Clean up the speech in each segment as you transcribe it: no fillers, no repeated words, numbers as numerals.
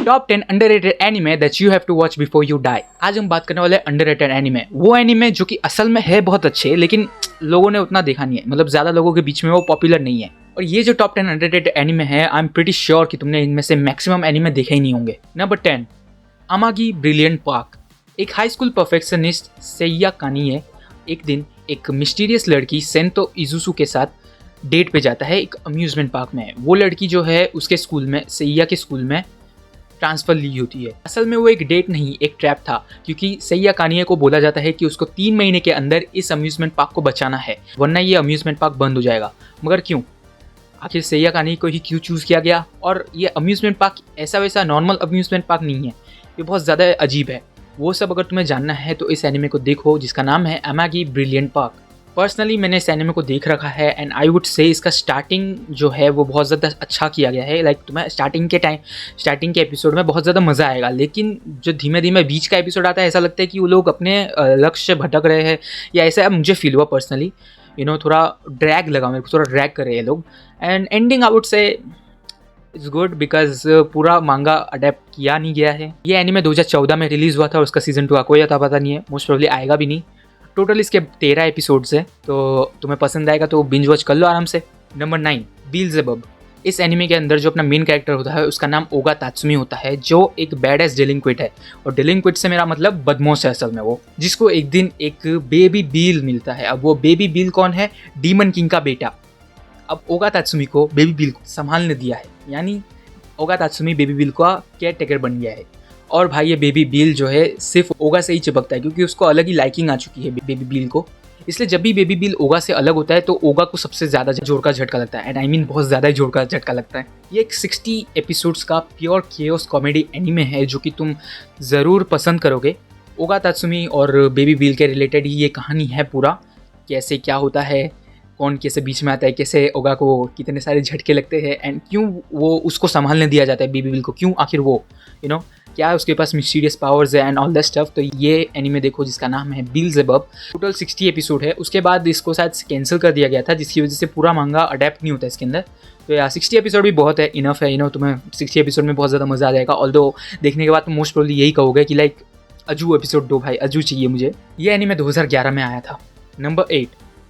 Top 10 underrated anime that you have to watch before you die. आज हम बात करने वाले हैं अंडररेटेड एनिमे, वो एनिमे जो कि असल में है बहुत अच्छे लेकिन लोगों ने उतना देखा नहीं है, मतलब ज़्यादा लोगों के बीच में वो पॉपुलर नहीं है। और ये जो टॉप 10 अंडररेटेड एनिमे है, आई एम प्रीटी श्योर कि तुमने इनमें से मैक्सिमम एनिमे देखे ही नहीं होंगे। Number 10, Amagi Brilliant Park. एक high school perfectionist Seiya Kanie एक दिन एक मिस्टीरियस लड़की सेंतो इजुसु के साथ डेट पे जाता है एक अम्यूजमेंट पार्क में। वो लड़की जो है उसके स्कूल में, सेइया के स्कूल में ट्रांसफ़र ली होती है। असल में वो एक डेट नहीं, एक ट्रैप था, क्योंकि सेइया कानीए को बोला जाता है कि उसको 3 महीने के अंदर इस अम्यूजमेंट पार्क को बचाना है, वरना ये अम्यूजमेंट पार्क बंद हो जाएगा। मगर क्यों? आखिर सेइया कानीए को ही क्यों चूज़ किया गया? और ये अम्यूजमेंट पार्क ऐसा वैसा नॉर्मल अम्यूजमेंट पार्क नहीं है, ये बहुत ज़्यादा अजीब है। वो सब अगर तुम्हें जानना है तो इस एनिमे को देखो जिसका नाम है अमागी ब्रिलियंट पार्क। पर्सनली मैंने इस एनिमे को देख रखा है एंड आई वुड से इसका स्टार्टिंग जो है वो बहुत ज़्यादा अच्छा किया गया है। लाइक तुम्हें स्टार्टिंग के एपिसोड में बहुत ज़्यादा मज़ा आएगा, लेकिन जो धीमे धीमे बीच का एपिसोड आता है ऐसा लगता है कि वो लोग अपने लक्ष्य से भटक रहे हैं, या ऐसा मुझे फील हुआ पर्सनली। थोड़ा ड्रैग लगा मेरे को, थोड़ा ड्रैग कर रहे हैं लोग। And ending I would say it's good because पूरा मांगा अडेप्ट किया नहीं गया है। ये एनिमे 2014 में रिलीज़ हुआ था और उसका सीज़न 2 कोई अता पता नहीं है, मोस्ट प्रोबेबली आएगा भी नहीं। टोटल इसके 13 एपिसोड्स हैं, तो तुम्हें पसंद आएगा तो बिंज वॉच कर लो आराम से। नंबर 9, बीएल्ज़ेबब। इस एनिमे के अंदर जो अपना मेन कैरेक्टर होता है उसका नाम ओगा तात्सुमी होता है, जो एक बैड एस डेलिंक्विट है। और डेलिंक्विट से मेरा मतलब बदमाश है असल में वो, जिसको एक दिन एक बेबी बील मिलता है। अब वो बेबी बील कौन है? डीमन किंग का बेटा। अब ओगा तात्सुमी को बेबी बील को संभालने दिया है, यानी ओगा तात्सुमी बेबी बील का केयर टेकर बन गया है। और भाई ये बेबी बील जो है सिर्फ ओगा से ही चिपकता है, क्योंकि उसको अलग ही लाइकिंग आ चुकी है बेबी बील को। इसलिए जब भी बेबी बील ओगा से अलग होता है तो ओगा को सबसे ज़्यादा जोर का झटका लगता है, एंड आई मीन बहुत ज़्यादा जोर का झटका लगता है। ये एक 60 एपिसोड्स का प्योर केओस कॉमेडी एनिमे है जो कि तुम ज़रूर पसंद करोगे। ओगा तात्सुमी और बेबी बील के रिलेटेड ही ये कहानी है पूरा, कैसे क्या होता है, कौन कैसे बीच में आता है, कैसे ओगा को कितने सारे झटके लगते हैं, एंड क्यों वो उसको संभालने दिया जाता है बेबी बील को, क्यों आखिर वो क्या है उसके पास मिस्टीरियस पावर्स है एंड ऑल दैट स्टफ। तो ये एनिमे देखो जिसका नाम है बीएल्ज़ेबब। टोटल 60 एपिसोड है, उसके बाद इसको शायद कैंसिल कर दिया गया था, जिसकी वजह से पूरा मांगा अडेप्ट नहीं होता इसके अंदर। तो यार 60 एपिसोड भी बहुत है, इनफ है। तुम्हें 60 एपिसोड में बहुत ज़्यादा मज़ा आ जाएगा। ऑल्दो देखने के बाद तुम मोस्ट प्रोबेबली यही कहोगे कि लाइक अजू एपिसोड 2 भाई, अजू चाहिए मुझे। ये एनिमे 2011 में आया था। नंबर 8,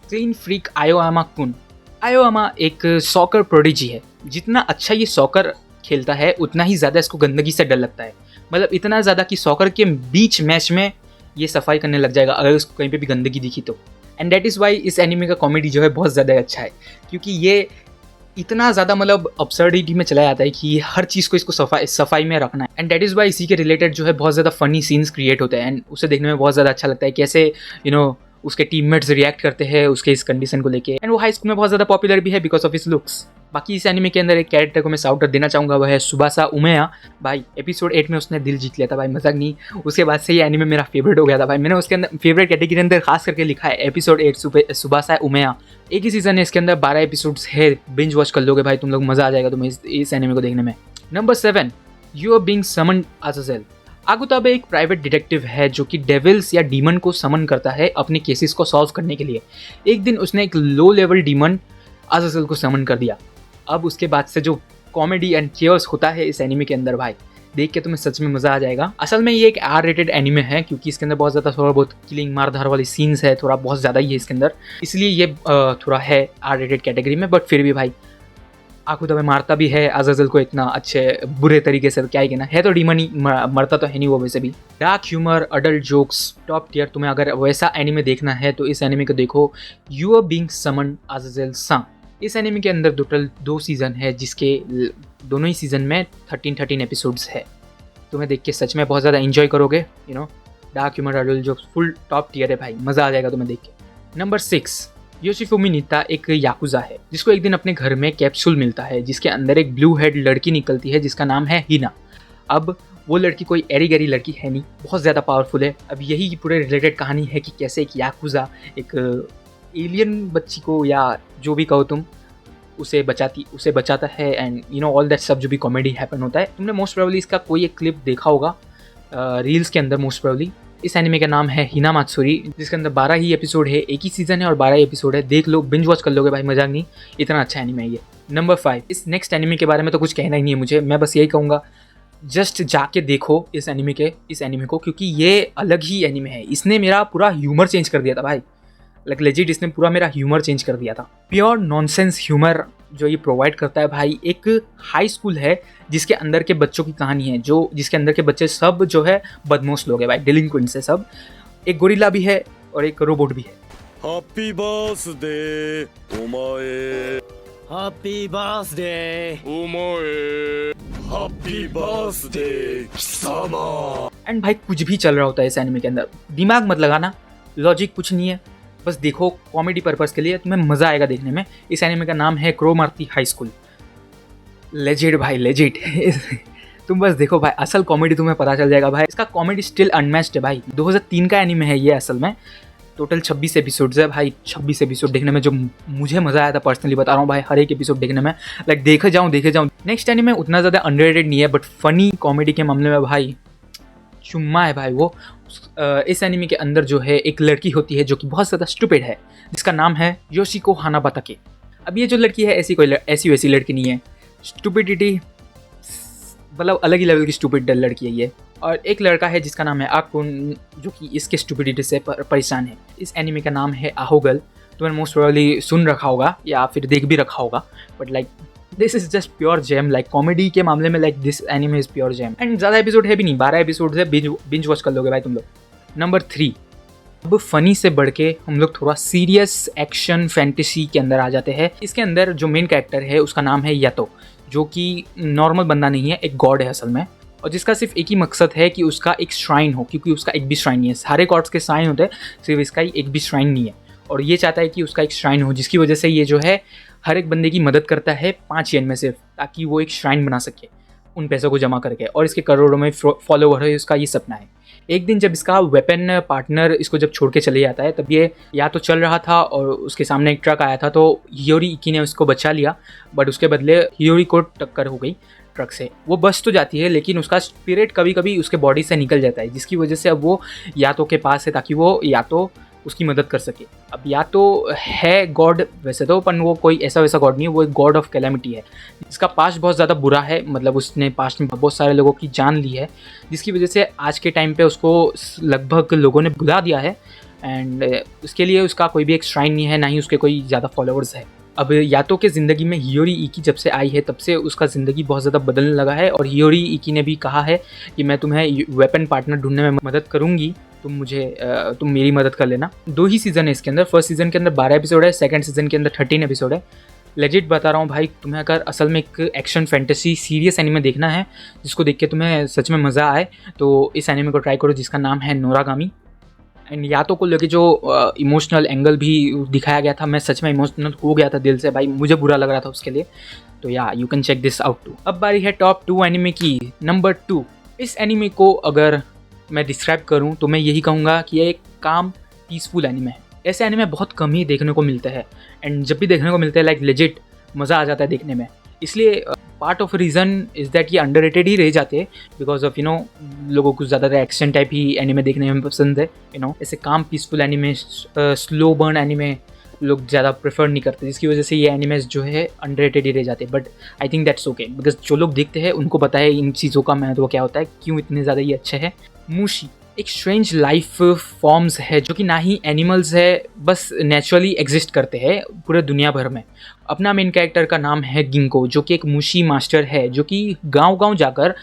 क्लीन फ्रीक आयोयामा कुन। आयोयामा एक सॉकर प्रोडिजी है। जितना अच्छा ये सॉकर खेलता है उतना ही ज़्यादा इसको गंदगी से डर लगता है। मतलब इतना ज़्यादा कि सॉकर के बीच मैच में ये सफाई करने लग जाएगा अगर उसको कहीं पे भी गंदगी दिखी तो। एंड दैट इज़ वाई इस एनिमे का कॉमेडी जो है बहुत ज़्यादा अच्छा है, क्योंकि ये इतना ज़्यादा मतलब अपसर्डिटी में चला जाता है कि हर चीज़ को इसको सफाई में रखना है। एंड दैट इज़ वाई इसी के रिलेटेड जो है बहुत ज़्यादा फनी सीन्स क्रिएट होते हैं, एंड उसे देखने में बहुत ज़्यादा अच्छा लगता है कैसे उसके टीममेट्स रिएक्ट करते हैं उसके इस कंडीशन को लेके। एंड वो हाई स्कूल में बहुत ज़्यादा पॉपुलर भी है बिकॉज ऑफ हिज लुक्स। बाकी इस एनिमे के अंदर एक कैरेक्टर को मैं शाउट आउट देना चाहूँगा, वह है सुबासा उमेया। भाई एपिसोड 8 में उसने दिल जीत लिया था भाई, मजाक नहीं। उसके बाद से ये एनिमे मेरा फेवरेट हो गया था भाई। मैंने उसके अंदर फेवरेट कैटेगरी के अंदर खास करके लिखा है एपिसोड 8 सुबासा उमेया। एक ही सीजन है, इसके अंदर 12 एपिसोड्स है, बिंज वॉच कर लोगे भाई तुम लोग, मज़ा आ जाएगा तुम्हें इस एनिमे को देखने में। Number 7, you are being summoned Azazel. Akutabe एक प्राइवेट डिटेक्टिव है जो कि डेविल्स या डीमन को समन करता है अपने केसेस को सॉल्व करने के लिए। एक दिन उसने एक लो लेवल डीमन अज़ाज़ेल को समन कर दिया। अब उसके बाद से जो कॉमेडी एंड केओस होता है इस एनिमे के अंदर भाई, देख के तुम्हें सच में मज़ा आ जाएगा। असल में ये एक आर रेटेड एनिमे है, क्योंकि इसके अंदर बहुत ज़्यादा थोड़ा बहुत किलिंग मारधार वाली सीन्स है, थोड़ा बहुत ज़्यादा ही है इसके अंदर, इसलिए ये थोड़ा है आर रेटेड कैटेगरी में। बट फिर भी भाई आगुताबे मारता भी है अज़ाज़ेल को इतना अच्छे बुरे तरीके से, क्या ही कहना है, तो डीमन ही मरता तो है नहीं वो वैसे भी। Dark humour, adult jokes, top tier. तुम्हें अगर वैसा एनिमे देखना है तो इस एनिमे को देखो, यू आर बीइंग समन्ड अज़ाज़ेल-सान। इस एनिमे के अंदर टोटल 2 सीज़न है, जिसके दोनों ही सीज़न में 13 एपिसोड्स है। तुम्हें देख के सच में बहुत ज़्यादा एंजॉय करोगे। Dark humour, adult jokes, full top tier है भाई, मज़ा आ जाएगा तुम्हें देख के। नंबर 6, योशिफुमी निता एक याकुज़ा है जिसको एक दिन अपने घर में कैप्सूल मिलता है जिसके अंदर एक ब्लू हेड लड़की निकलती है जिसका नाम है हिना। अब वो लड़की कोई एरी गैरी लड़की है नहीं, बहुत ज़्यादा पावरफुल है। अब यही पूरे रिलेटेड कहानी है कि कैसे एक याकुज़ा एक एलियन बच्ची को, या जो भी कहो तुम, उसे बचाता है, एंड ऑल दैट सब जो भी कॉमेडी हैपन होता है। तुमने मोस्ट प्रोबेबली इसका कोई एक क्लिप देखा होगा रील्स के अंदर मोस्ट प्रोबेबली। इस एनिमे का नाम है हिना मात्सुरी, जिसके अंदर 12 ही एपिसोड है, एक ही सीजन है और 12 एपिसोड है। देख लो, बिंज वॉच कर लोगे भाई, मजाक नहीं, इतना अच्छा एनिमे है ये। नंबर 5, इस नेक्स्ट एनिमे के बारे में तो कुछ कहना ही नहीं है मुझे, मैं बस यही कहूँगा जस्ट जाके देखो इस एनिमे को, क्योंकि ये अलग ही एनिमे है। इसने मेरा पूरा ह्यूमर चेंज कर दिया था भाई, लाइक लेजिट इसने पूरा मेरा ह्यूमर चेंज कर दिया था। प्योर नॉनसेंस ह्यूमर जो ये प्रोवाइड करता है भाई। एक हाई स्कूल है जिसके अंदर के बच्चों की कहानी है, जो जिसके अंदर के बच्चे सब जो है बदमाश लोग हैं भाई, डिलिंक्वेंट्स है सब। एक गोरिल्ला भी है और एक रोबोट भी है। हैप्पी बर्थडे ओमाए, हैप्पी बर्थडे ओमाए, हैप्पी बर्थडे किसामा। एंड भाई कुछ भी चल रहा होता है इस एनिमे के अंदर, दिमाग मत लगाना, लॉजिक कुछ नहीं है, बस देखो कॉमेडी पर्पस के लिए, तुम्हें मज़ा आएगा देखने में। इस एनिमे का नाम है क्रोमार्ती हाई स्कूल। लेजिट भाई लेजिट तुम बस देखो भाई, असल कॉमेडी तुम्हें पता चल जाएगा भाई। इसका कॉमेडी स्टिल अनमैच्ड है भाई। 2003 का एनिमे है ये असल में। टोटल 26 एपिसोड्स है भाई। 26 एपिसोड देखने में जो मुझे मज़ा आया था, पर्सनली बता रहा हूँ भाई, हर एक एपिसोड देखने में लाइक देखे जाऊँ। नेक्स्ट एनिमे उतना ज़्यादा अंडररेटेड नहीं है, बट फनी कॉमेडी के मामले में भाई चुम्मा है भाई वो। इस एनिमे के अंदर जो है एक लड़की होती है जो कि बहुत ज़्यादा स्टूपिड है, जिसका नाम है योशिको हानाबाताके। अब ये जो लड़की है ऐसी वैसी लड़की नहीं है, स्टूपिडिटी मतलब अलग ही लेवल की स्टूपिड लड़की है ये। और एक लड़का है जिसका नाम है आकुन, जो कि इसके स्टूपिडिटी से परेशान है। इस एनिमे का नाम है आहोगल। तुमने मोस्ट प्रोबेबली सुन रखा होगा या फिर देख भी रखा होगा, but like this is just pure gem. Like comedy के मामले में like this anime is pure gem. And ज़्यादा एपिसोड है भी नहीं, 12 एपिसोड है, बिंज वॉच कर लोगे भाई तुम लोग। नंबर 3, अब फनी से बढ़ के हम लोग थोड़ा सीरियस एक्शन फैंटेसी के अंदर आ जाते हैं। इसके अंदर जो मेन कैरेक्टर है उसका नाम है यातो, जो कि नॉर्मल बंदा नहीं है, एक गॉड है असल में, और जिसका सिर्फ एक ही मकसद है कि उसका एक श्राइन हो, क्योंकि उसका एक भी श्राइन नहीं है। सारे गॉड्स के श्राइन होते हैं, सिर्फ इसका ही एक भी श्राइन नहीं है, और ये चाहता है कि उसका एक श्राइन हो, जिसकी वजह से ये जो है हर एक बंदे की मदद करता है 5 येन में सिर्फ, ताकि वो एक श्राइन बना सके उन पैसों को जमा करके, और इसके करोड़ों में फॉलोवर है, उसका ये सपना है। एक दिन जब इसका वेपन पार्टनर इसको जब छोड़ के चले जाता है, तब ये या तो चल रहा था और उसके सामने एक ट्रक आया था, तो हियोरी इकी ने उसको बचा लिया, बट उसके बदले हियोरी को टक्कर हो गई ट्रक से। वो बच तो जाती है, लेकिन उसका स्पिरिट कभी कभी उसके बॉडी से निकल जाता है, जिसकी वजह से अब वो यातो के पास है, ताकि वो यातो उसकी मदद कर सके। अब यातो है गॉड वैसे तो, पर वो कोई ऐसा वैसा गॉड नहीं है, वो एक गॉड ऑफ कैलेमिटी है। इसका पास्ट बहुत ज़्यादा बुरा है, मतलब उसने पास्ट में बहुत सारे लोगों की जान ली है, जिसकी वजह से आज के टाइम पे उसको लगभग लोगों ने भुला दिया है। एंड उसके लिए उसका कोई भी एक श्राइन नहीं है, ना ही उसके कोई ज़्यादा फॉलोअर्स है। अब यातो के ज़िंदगी में हियोरी इकी जब से आई है, तब से उसका ज़िंदगी बहुत ज़्यादा बदलने लगा है, और हियोरी इकी ने भी कहा है कि मैं तुम्हें वेपन पार्टनर ढूंढने में मदद करूँगी, तुम मेरी मदद कर लेना। 2 ही सीज़न है इसके अंदर। फर्स्ट सीज़न के अंदर 12 एपिसोड है, सेकंड सीज़न के अंदर 13 एपिसोड है। लेजिट बता रहा हूँ भाई, तुम्हें अगर असल में एक एक्शन फैंटेसी सीरियस एनिमे देखना है, जिसको देख के तुम्हें सच में मज़ा आए, तो इस एनिमे को ट्राई करो, जिसका नाम है नोरागामी। एंड यातो को लेके जो इमोशनल एंगल भी दिखाया गया था, मैं सच में इमोशनल हो गया था दिल से भाई, मुझे बुरा लग रहा था उसके लिए। तो yeah you can check this out too. अब बारी है टॉप 2 एनिमे की। नंबर 2, इस एनिमे को अगर मैं डिस्क्राइब करूं तो मैं यही कहूँगा कि ये एक काम पीसफुल एनिमे है। ऐसे एनिमे बहुत कम ही देखने को मिलते हैं, एंड जब भी देखने को मिलते हैं लाइक लेजिट मज़ा आ जाता है देखने में। इसलिए part of reason is that ये अंडररेटेड ही रह जाते हैं, बिकॉज ऑफ लोगों को ज़्यादातर एक्शन टाइप ही एनिमे देखने में पसंद है। ऐसे काम peaceful anime, slow burn anime लोग ज़्यादा प्रेफर नहीं करते, जिसकी वजह से ये एनिमेज जो है अंडररेटेड ही रह जाते हैं। But I think that's okay, because जो लोग देखते हैं उनको पता है इन चीज़ों का महत्व क्या होता है, क्यों इतने ज़्यादा ये अच्छे हैं। मुशी एक स्ट्रेंज लाइफ फॉर्म्स है, जो कि ना ही एनिमल्स है, बस नेचुरली एग्जिस्ट करते हैं पूरे दुनिया भर में। अपना मेन कैरेक्टर का नाम है गिंको, जो कि एक मुशी मास्टर है, जो कि गांव-गांव जाकर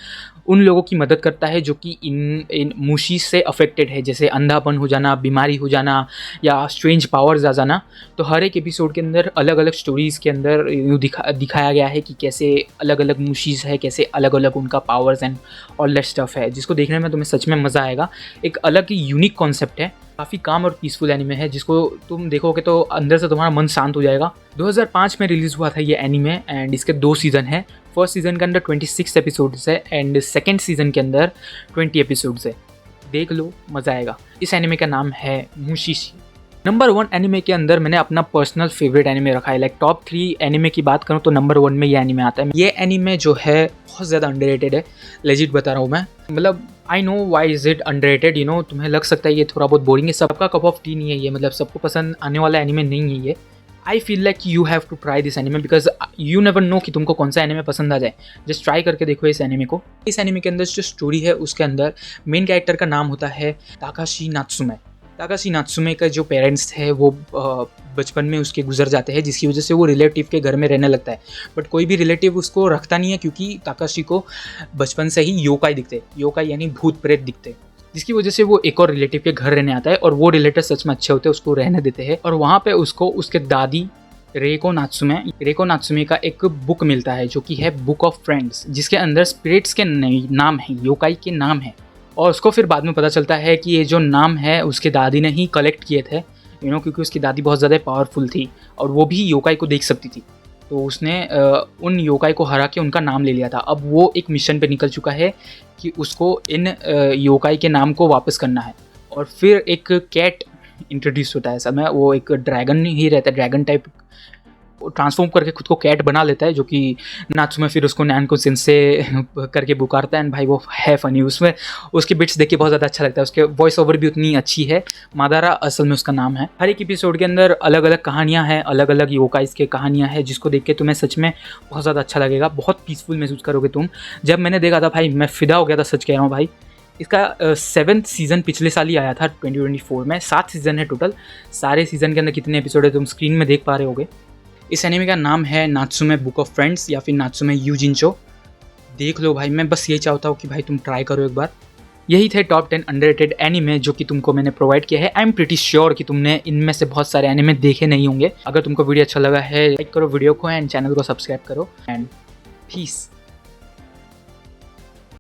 उन लोगों की मदद करता है जो कि इन मुशी से अफेक्टेड है, जैसे अंधापन हो जाना, बीमारी हो जाना, या स्ट्रेंज पावर्स आ जाना। तो हर एक एपिसोड के अंदर अलग अलग स्टोरीज़ के अंदर दिखाया गया है कि कैसे अलग अलग मुशीज़ है, कैसे अलग अलग उनका powers and all that stuff है, जिसको देखने में तुम्हें सच में मज़ा आएगा। एक अलग ही यूनिक कॉन्सेप्ट है, काफ़ी काम और पीसफुल एनिमे है, जिसको तुम देखोगे तो अंदर से तुम्हारा मन शांत हो जाएगा। 2005 में रिलीज़ हुआ था ये एनिमे, एंड इसके 2 सीज़न है। फर्स्ट सीज़न के अंदर 26 एपिसोड्स है, एंड सेकेंड सीज़न के अंदर 20 एपिसोड्स है। देख लो, मज़ा आएगा। इस एनिमे का नाम है मुशीशी। नंबर 1 एनिमे के अंदर मैंने अपना पर्सनल फेवरेट एनिमे रखा है। लाइक टॉप 3 एनिमे की बात करूँ तो नंबर 1 में ये एनिमे आता है। ये एनिमे जो है बहुत ज़्यादा अंडररेटेड है, लेजिट बता रहा हूँ मैं। मतलब I know why is it underrated, तुम्हें लग सकता है ये थोड़ा बहुत बोरिंग है, सबका कप ऑफ टी नहीं है ये, मतलब सबको पसंद आने वाला एनिमे नहीं है ये। I feel like you have to try this anime because you never know कि तुमको कौन सा एनिमे पसंद आ जाए। जस्ट ट्राई करके देखो इस एनिमे को। इस एनिमे के अंदर जो स्टोरी है उसके अंदर मेन कैरेक्टर का नाम होता है ताकाशी नात्सुमे। ताकाशी नात्सुमे का जो पेरेंट्स थे वो बचपन में उसके गुजर जाते हैं, जिसकी वजह से वो रिलेटिव के घर में रहने लगता है। बट कोई भी रिलेटिव उसको रखता नहीं है क्योंकि ताकाशी को बचपन से ही योकाई दिखते, योकाई यानी भूत प्रेत दिखते, जिसकी वजह से वो एक और रिलेटिव के घर रहने आता है और वो रिलेटिव सच में अच्छे होते हैं, उसको रहने देते हैं। और वहाँ पे उसको उसके दादी रेको नात्सुमे का एक बुक मिलता है जो कि है बुक ऑफ फ्रेंड्स, जिसके अंदर स्पिरिट्स के नाम है, योकाई के नाम है। और उसको फिर बाद में पता चलता है कि ये जो नाम है उसके दादी ने ही कलेक्ट किए थे, क्योंकि उसकी दादी बहुत ज़्यादा पावरफुल थी और वो भी योकाई को देख सकती थी। तो उसने उन योकाई को हरा के उनका नाम ले लिया था। अब वो एक मिशन पे निकल चुका है कि उसको इन योकाई के नाम को वापस करना है। और फिर एक कैट इंट्रोड्यूस होता है समय, वो एक ड्रैगन ही रहता है, ड्रैगन टाइप ट्रांसफॉर्म करके खुद को कैट बना लेता है, जो कि नात्सुमे फिर उसको नैनको सेंसे करके पुकारता है। एंड भाई वो है फनी, उसमें उसके बिट्स देख के बहुत ज़्यादा अच्छा लगता है। उसके वॉइस ओवर भी उतनी अच्छी है। मादारा असल में उसका नाम है। हर एक एपिसोड के अंदर अलग अलग कहानियाँ हैं, अलग अलग योकाइस के कहानियाँ हैं, जिसको देख के तुम्हें सच में बहुत ज़्यादा अच्छा लगेगा, बहुत पीसफुल महसूस करोगे तुम। जब मैंने देखा था भाई मैं फिदा हो गया था, सच कह रहा हूँ भाई। इसका 7th सीज़न पिछले साल ही आया था 2024 में। 7 सीज़न है टोटल। सारे सीज़न के अंदर कितने एपिसोड है तुम स्क्रीन में देख पा रहे होगे। इस एनिमे का नाम है नात्सुमे बुक ऑफ फ्रेंड्स या फिर नात्सुमे यूजिंचो। देख लो भाई, मैं बस ये चाहता हूँ कि भाई तुम ट्राई करो एक बार। यही थे टॉप 10 अंडररेटेड एनिमे जो कि तुमको मैंने प्रोवाइड किया है। आई एम प्रीटी श्योर कि तुमने इनमें से बहुत सारे एनिमे देखे नहीं होंगे। अगर तुमको वीडियो अच्छा लगा है लाइक करो वीडियो को एंड चैनल को सब्सक्राइब करो एंड पीस।